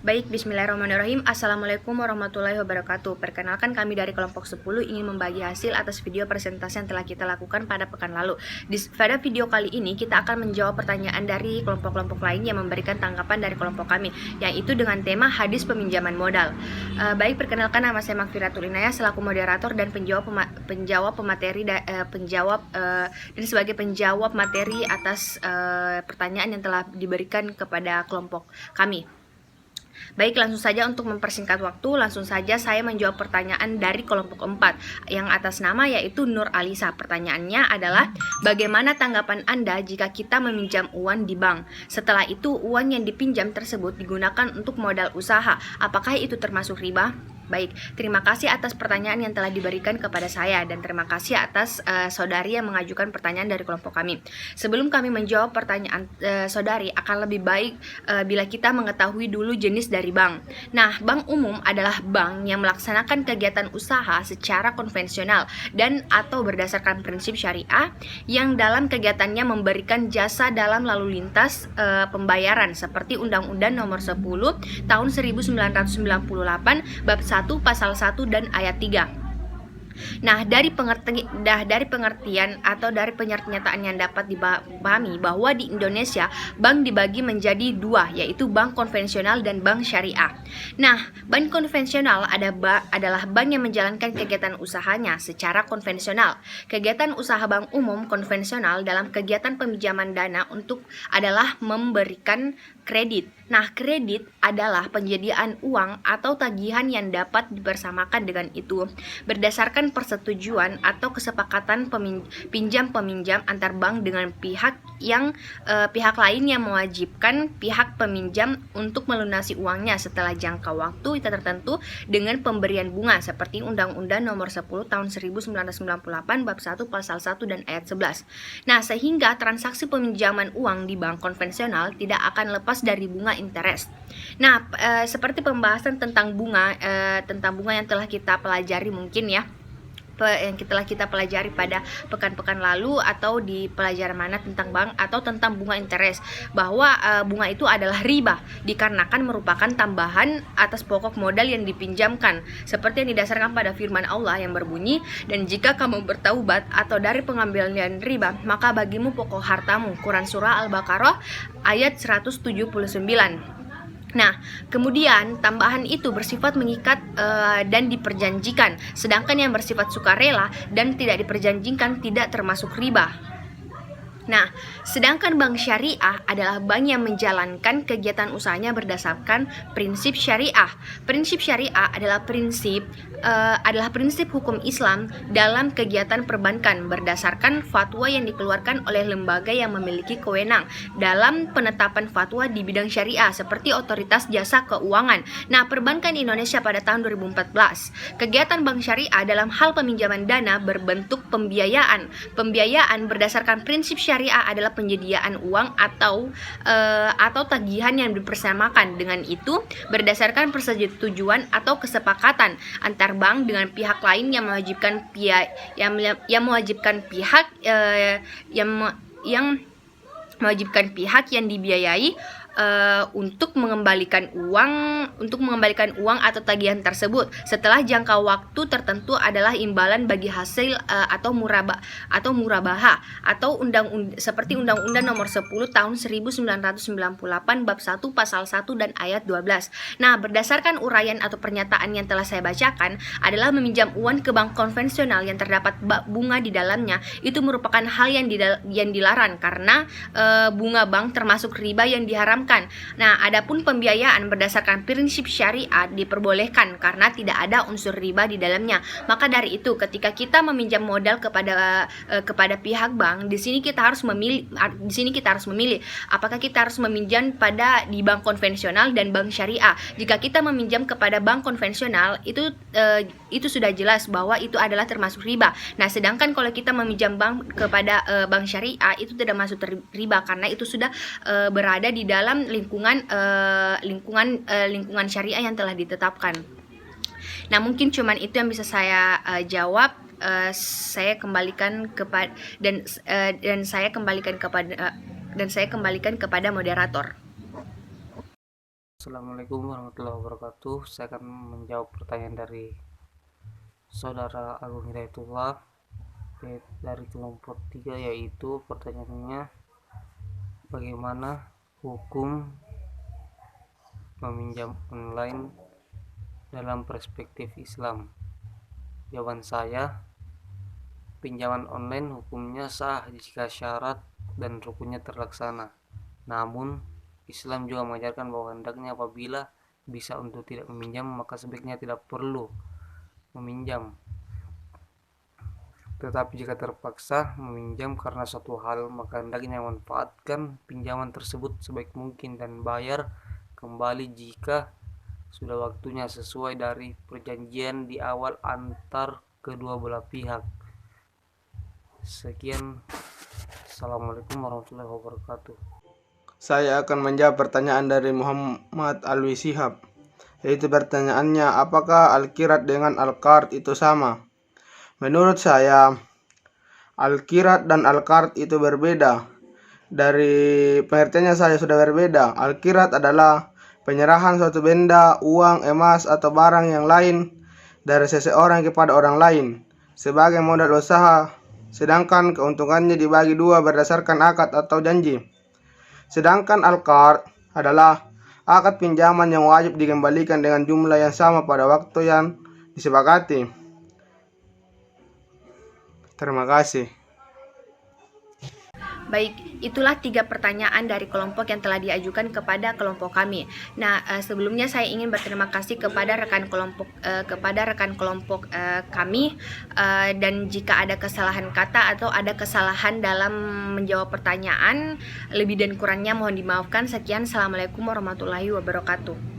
Baik, bismillahirrahmanirrahim. Assalamualaikum warahmatullahi wabarakatuh. Perkenalkan, kami dari kelompok 10 ingin membagi hasil atas video presentasi yang telah kita lakukan pada pekan lalu. Pada video kali ini, kita akan menjawab pertanyaan dari kelompok-kelompok lain yang memberikan tanggapan dari kelompok kami, yaitu dengan tema hadis peminjaman modal. Baik, perkenalkan, nama saya Magfiratul Inayah selaku moderator dan penjawab dan sebagai penjawab materi atas pertanyaan yang telah diberikan kepada kelompok kami. Baik, langsung saja untuk mempersingkat waktu, langsung saja saya menjawab pertanyaan dari kelompok 4 yang atas nama yaitu Nur Alisa. Pertanyaannya adalah, bagaimana tanggapan Anda jika kita meminjam uang di bank? Setelah itu, uang yang dipinjam tersebut digunakan untuk modal usaha. Apakah itu termasuk riba? Baik, terima kasih atas pertanyaan yang telah diberikan kepada saya dan terima kasih atas saudari yang mengajukan pertanyaan dari kelompok kami. Sebelum kami menjawab pertanyaan saudari, akan lebih baik bila kita mengetahui dulu jenis dari bank. Nah, bank umum adalah bank yang melaksanakan kegiatan usaha secara konvensional dan atau berdasarkan prinsip syariah yang dalam kegiatannya memberikan jasa dalam lalu lintas pembayaran seperti Undang-Undang Nomor 10 Tahun 1998 Bab 1 Pasal 1 dan Ayat 3. Nah, dari pengertian atau dari pernyataan yang dapat dipahami bahwa di Indonesia bank dibagi menjadi dua, yaitu bank konvensional dan bank syariah. Nah, bank konvensional adalah bank yang menjalankan kegiatan usahanya secara konvensional. Kegiatan usaha bank umum konvensional dalam kegiatan peminjaman dana adalah memberikan kredit. Nah, kredit adalah penyediaan uang atau tagihan yang dapat dibersamakan dengan itu berdasarkan persetujuan atau kesepakatan pinjam-peminjam antar bank dengan pihak lain yang mewajibkan pihak peminjam untuk melunasi uangnya setelah jangka waktu tertentu dengan pemberian bunga seperti Undang-Undang Nomor 10 Tahun 1998 Bab 1 Pasal 1 dan Ayat 11. Nah, sehingga transaksi peminjaman uang di bank konvensional tidak akan lepas dari bunga interest. Nah, seperti pembahasan tentang bunga yang telah kita pelajari mungkin ya, yang telah kita pelajari pada pekan-pekan lalu atau di pelajaran mana tentang bank atau tentang bunga interest, bahwa bunga itu adalah riba dikarenakan merupakan tambahan atas pokok modal yang dipinjamkan seperti yang didasarkan pada firman Allah yang berbunyi, dan jika kamu bertaubat atau dari pengambilan riba maka bagimu pokok hartamu. Quran Surah Al-Baqarah ayat 179. Nah, kemudian tambahan itu bersifat mengikat dan diperjanjikan, sedangkan yang bersifat sukarela dan tidak diperjanjikan tidak termasuk riba. Nah, sedangkan bank syariah adalah bank yang menjalankan kegiatan usahanya berdasarkan prinsip syariah. Prinsip syariah adalah prinsip hukum Islam dalam kegiatan perbankan berdasarkan fatwa yang dikeluarkan oleh lembaga yang memiliki kewenang dalam penetapan fatwa di bidang syariah seperti Otoritas Jasa Keuangan. Nah, perbankan Indonesia pada tahun 2014. Kegiatan bank syariah dalam hal peminjaman dana berbentuk pembiayaan. Pembiayaan berdasarkan prinsip syariah adalah penyediaan uang atau tagihan yang dipersamakan. Dengan itu berdasarkan persetujuan atau kesepakatan antar bank dengan pihak lain yang mewajibkan pihak yang dibiayai untuk mengembalikan uang atau tagihan tersebut setelah jangka waktu tertentu adalah imbalan bagi hasil atau murabaha atau seperti Undang-Undang Nomor 10 Tahun 1998 Bab 1 Pasal 1 dan Ayat 12. Nah, berdasarkan uraian atau pernyataan yang telah saya bacakan adalah meminjam uang ke bank konvensional yang terdapat bunga di dalamnya itu merupakan hal yang dilarang karena bunga bank termasuk riba yang diharamkan. Nah, adapun pembiayaan berdasarkan prinsip syariat diperbolehkan karena tidak ada unsur riba di dalamnya. Maka dari itu, ketika kita meminjam modal kepada pihak bank, di sini kita harus memilih apakah kita harus meminjam di bank konvensional dan bank syariah. Jika kita meminjam kepada bank konvensional, itu sudah jelas bahwa itu adalah termasuk riba. Nah, sedangkan kalau kita meminjam kepada bank syariah, itu tidak masuk riba karena itu sudah berada di dalam lingkungan syariah yang telah ditetapkan. Nah, mungkin cuman itu yang bisa saya jawab. Saya kembalikan kepada moderator. Assalamualaikum warahmatullahi wabarakatuh. Saya akan menjawab pertanyaan dari Saudara Agung Hidayatullah dari kelompok 3, yaitu pertanyaannya bagaimana hukum meminjam online dalam perspektif Islam. Jawaban saya, pinjaman online hukumnya sah jika syarat dan rukunnya terlaksana. Namun Islam juga mengajarkan bahwa hendaknya apabila bisa untuk tidak meminjam, maka sebaiknya tidak perlu meminjam. Tetapi jika terpaksa meminjam karena suatu hal, maka hendaknya memanfaatkan pinjaman tersebut sebaik mungkin dan bayar kembali jika sudah waktunya sesuai dari perjanjian di awal antar kedua belah pihak. Sekian. Assalamualaikum warahmatullahi wabarakatuh. Saya akan menjawab pertanyaan dari Muhammad Alwi Shihab, yaitu pertanyaannya, apakah Al-Qirat dengan Al-Qard itu sama? Menurut saya, Al-Qirat dan Al-Qard itu berbeda. Dari pengertiannya saya sudah berbeda. Al-Qirat adalah penyerahan suatu benda, uang, emas, atau barang yang lain dari seseorang kepada orang lain sebagai modal usaha, sedangkan keuntungannya dibagi dua berdasarkan akad atau janji. Sedangkan Al-Qard adalah akad pinjaman yang wajib dikembalikan dengan jumlah yang sama pada waktu yang disepakati. Terima kasih. Baik, itulah 3 pertanyaan dari kelompok yang telah diajukan kepada kelompok kami. Nah, sebelumnya saya ingin berterima kasih kepada rekan kelompok kami, dan jika ada kesalahan kata atau ada kesalahan dalam menjawab pertanyaan, lebih dan kurangnya mohon dimaafkan. Sekian, assalamualaikum warahmatullahi wabarakatuh.